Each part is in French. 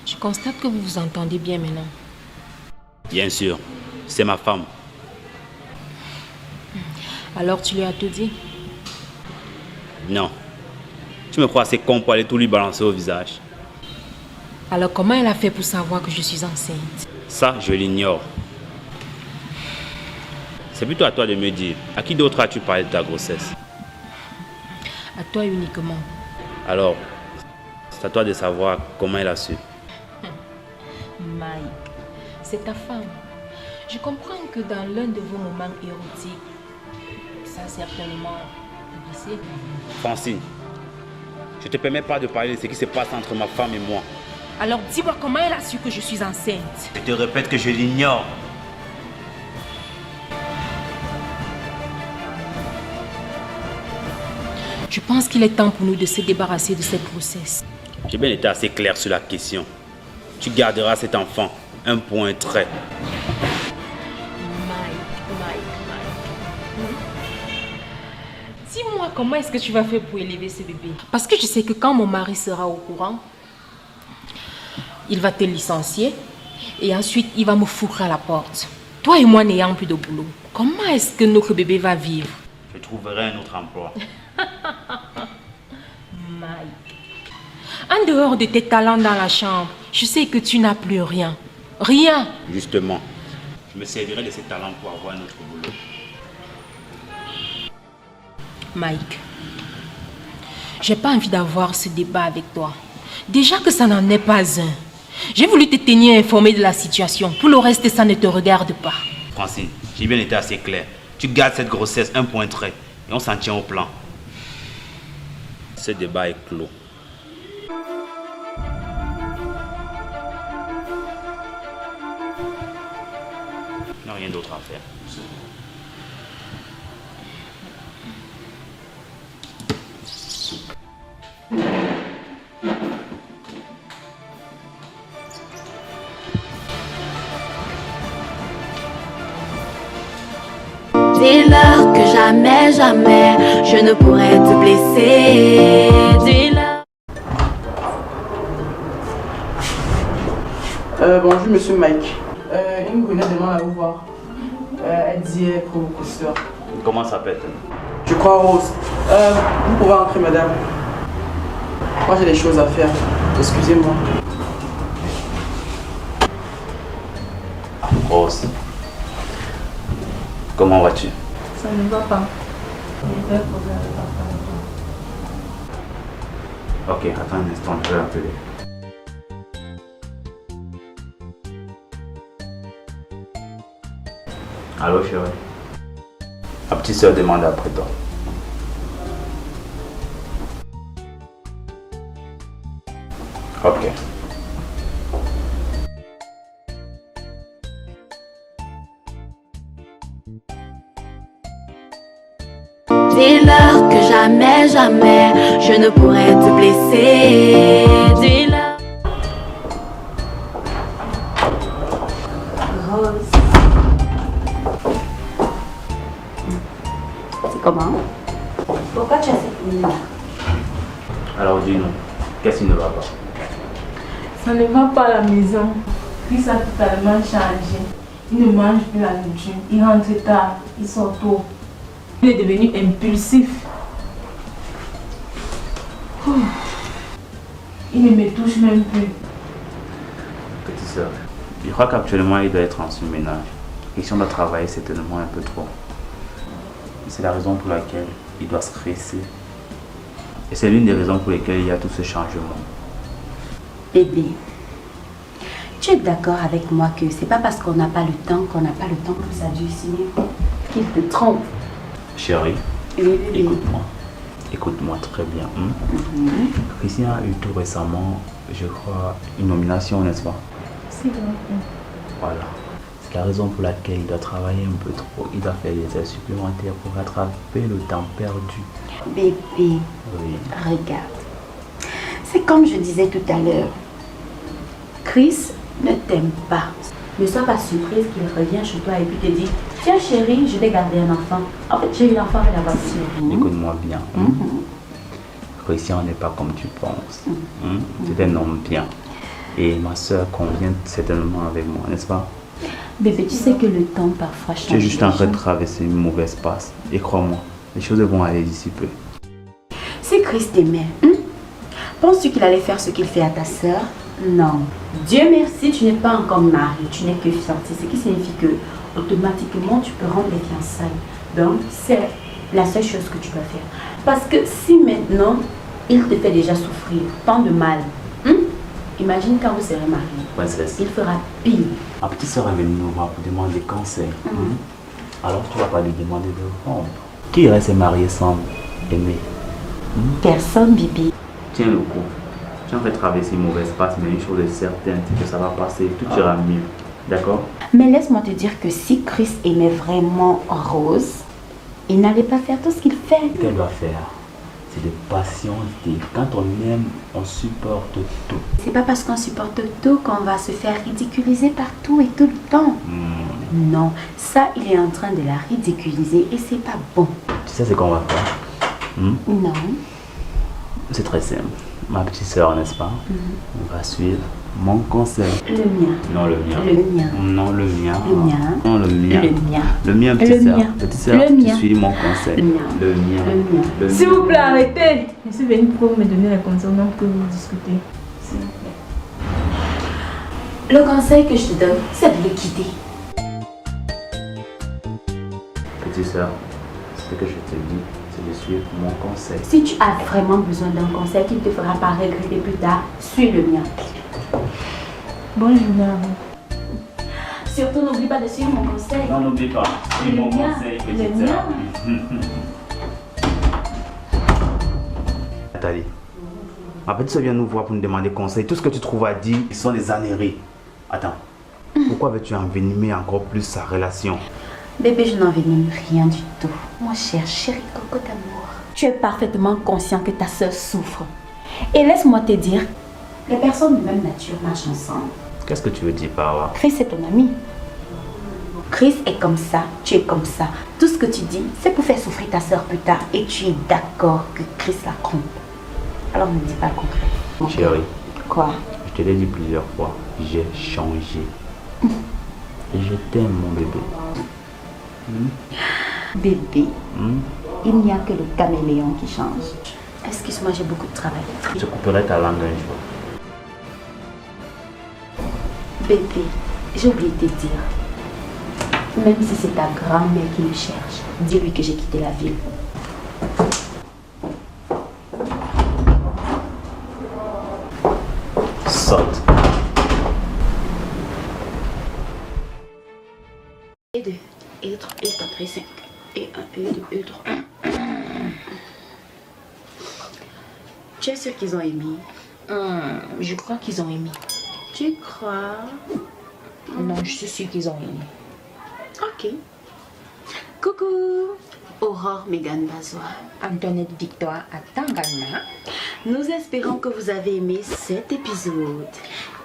Je constate que vous vous entendez bien maintenant. Bien sûr, c'est ma femme. Alors tu lui as tout dit? Non. Tu me crois assez con pour aller tout lui balancer au visage? Alors comment elle a fait pour savoir que je suis enceinte? Ça, je l'ignore. C'est plutôt à toi de me dire, à qui d'autre as-tu parlé de ta grossesse? À toi uniquement. Alors, c'est à toi de savoir comment elle a su. Mike, c'est ta femme. Je comprends que dans l'un de vos moments érotiques, ça a certainement glissé. Francine, je ne te permets pas de parler de ce qui se passe entre ma femme et moi. Alors dis-moi comment elle a su que je suis enceinte. Je te répète que je l'ignore. Je pense qu'il est temps pour nous de se débarrasser de cette grossesse. J'ai bien été assez clair sur la question. Tu garderas cet enfant, un point trait. Dis-moi comment est-ce que tu vas faire pour élever ce bébé? Parce que je sais que quand mon mari sera au courant, il va te licencier et ensuite il va me foutre à la porte. Toi et moi n'ayant plus de boulot, comment est-ce que notre bébé va vivre? Je trouverai un autre emploi. Mike, en dehors de tes talents dans la chambre, je sais que tu n'as plus rien. Rien. Justement, je me servirai de ces talents pour avoir un autre boulot. Mike, j'ai pas envie d'avoir ce débat avec toi. Déjà que ça n'en est pas un. J'ai voulu te tenir informé de la situation. Pour le reste, ça ne te regarde pas. Francine, j'ai bien été assez clair. Tu gardes cette grossesse, un point trait, et on s'en tient au plan. Ce débat est clos. Il n'y a rien d'autre à faire. Dis-leur que jamais, jamais, je ne pourrais te blesser. Dis-leur. Bonjour Monsieur Mike. Une collègue demande à vous voir. Elle dit pour vos costeurs. Comment s'appelle-t-elle? Je crois Rose. Vous pouvez entrer madame. Moi j'ai des choses à faire. Excusez-moi. Rose. Comment vas-tu? Ça ne va pas. Il y a un problème avec papa. Ok, attends un instant, je vais l'appeler. Allô chérie. Ma petite soeur demande après toi. Ok. Dis-leur que jamais, jamais, je ne pourrais te blesser. Dis-leur. Rose. C'est comment? Pourquoi tu as cette mine-là? Alors dis-nous, qu'est-ce qui ne va pas? Ça ne va pas à la maison. Chris a totalement changé. Il ne mange plus la nourriture. Il rentre tard. Il sort tôt. Il est devenu impulsif. Il ne me touche même plus. Petite soeur, je crois qu'actuellement il doit être en surménage. Et si on doit travailler, c'est tellement un peu trop. C'est la raison pour laquelle il doit stresser. Et c'est l'une des raisons pour lesquelles il y a tout ce changement. Bébé, tu es d'accord avec moi que c'est pas parce qu'on n'a pas le temps qu'on n'a pas le temps pour s'adoucir qu'il te trompe. Chérie, Oui, bébé. écoute-moi. Écoute-moi très bien. Christian a eu tout récemment, je crois, une nomination, n'est-ce pas? C'est vrai. Voilà. C'est la raison pour laquelle il doit travailler un peu trop. Il doit faire des heures supplémentaires pour rattraper le temps perdu. Bébé, Oui. regarde. C'est comme je disais tout à l'heure. Chris ne t'aime pas. Ne sois pas surprise qu'il revient chez toi et puis te dit: tiens chérie, je vais garder un enfant. En fait, j'ai eu l'enfant avec la voiture. Écoute-moi bien. Christian n'est pas comme tu penses. C'est un homme bien. Et ma soeur convient certainement avec moi, n'est-ce pas? Bébé, tu sais que le temps parfois change. Tu es juste en train les de gens. traverser une mauvaise passe. Et crois-moi, les choses vont aller d'ici peu. Si Christ t'aimait, penses-tu qu'il allait faire ce qu'il fait à ta sœur? Non. Dieu merci, tu n'es pas encore marié, tu n'es que fiancé. Ce qui signifie que automatiquement tu peux rendre les fiançailles. Donc c'est la seule chose que tu dois faire. Parce que si maintenant il te fait déjà souffrir tant de mal, imagine quand vous serez mariés. Princesse, Il fera pire. ma petite soeur est venue nous voir pour demander conseil. Alors tu vas pas lui demander de rompre. Qui irait se marier sans aimer? Personne, Bibi. Tiens le coup. Tu es en train de traverser une mauvaise passe, mais une chose est certaine, c'est que ça va passer, tout ira mieux. D'accord? Mais laisse-moi te dire que si Christ aimait vraiment Rose, il n'allait pas faire tout ce qu'il fait. Ce qu'elle doit faire, c'est de patienter. Quand on aime, on supporte tout. C'est pas parce qu'on supporte tout qu'on va se faire ridiculiser partout et tout le temps. Non, ça, il est en train de la ridiculiser et c'est pas bon. Tu sais ce qu'on va faire? Non. C'est très simple. Ma petite soeur, n'est-ce pas? On va suivre mon conseil. Le mien. Non, le mien. Le mien. Non, le mien. Le mien. Non, le mien. Le mien. Le mien, Le petite sœur. mien. Petite sœur, Le tu mien. suis mon conseil. Le mien. Le mien. Le mien. Le S'il mien. vous plaît, arrêtez. Je suis venue pour me donner les conseils, non que vous discutez. S'il vous plaît. Le conseil que je te donne, c'est de le quitter. Petite sœur, ce que je te dis, c'est de suivre mon conseil. Si tu as vraiment besoin d'un conseil qui ne te fera pas regretter plus tard, suis le mien. Bonne journée à vous. Surtout, n'oublie pas de suivre mon conseil. Non, n'oublie pas, suis Le mon mien. conseil, Le petite mien. sœur. Nathalie, ma petite soeur vient nous voir pour nous demander conseil. Tout ce que tu trouves à dire, ils sont des âneries. Attends, pourquoi veux-tu envenimer encore plus sa relation? Bébé, je n'envenime rien du tout. Mon cher chéri coco d'amour, tu es parfaitement conscient que ta soeur souffre. Et laisse-moi te dire, les personnes de même nature marchent ensemble. Qu'est-ce que tu veux dire par là? Chris est ton ami. Chris est comme ça, tu es comme ça. Tout ce que tu dis, c'est pour faire souffrir ta soeur plus tard. Et tu es d'accord que Chris la trompe. Alors ne dis pas le contraire. Chérie, Quoi? je te l'ai dit plusieurs fois, j'ai changé. Et je t'aime, mon bébé. Bébé, il n'y a que le caméléon qui change. Excuse-moi, j'ai beaucoup de travail. Je couperai ta langue un jour. Bébé, j'ai oublié de te dire. Même si c'est ta grand-mère qui me cherche, dis-lui que j'ai quitté la ville. Saute. Et 2, et 3, et 4, et 5, et 1, et 2, et 3. Tu es sûr qu'ils ont aimé? Je crois qu'ils ont aimé. Tu crois? Non, je suis sûre qu'ils ont aimé. Ok. Coucou, Aurore Megan Bazois. Antoinette Victoire à Tangana. Nous espérons que vous avez aimé cet épisode.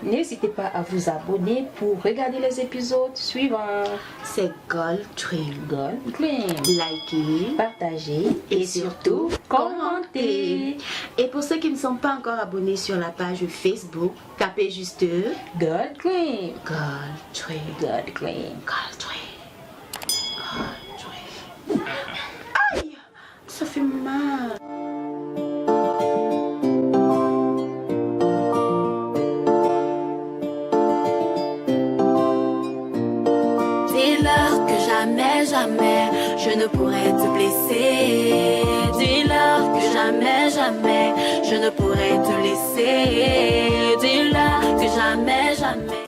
N'hésitez pas à vous abonner pour regarder les épisodes suivants. C'est Gold Dream. Gold Dream. Likez, Partagez et surtout commentez. Et pour ceux qui ne sont pas encore abonnés sur la page Facebook, tapez juste Gold Dream. Gold Dream. Gold Dream. Gold Dream. Gold Dream. Aïe, ça fait mal. Dis-leur que jamais, jamais, je ne pourrai te blesser. Dis-leur que jamais, jamais, je ne pourrai te laisser. Dis-leur que jamais, jamais.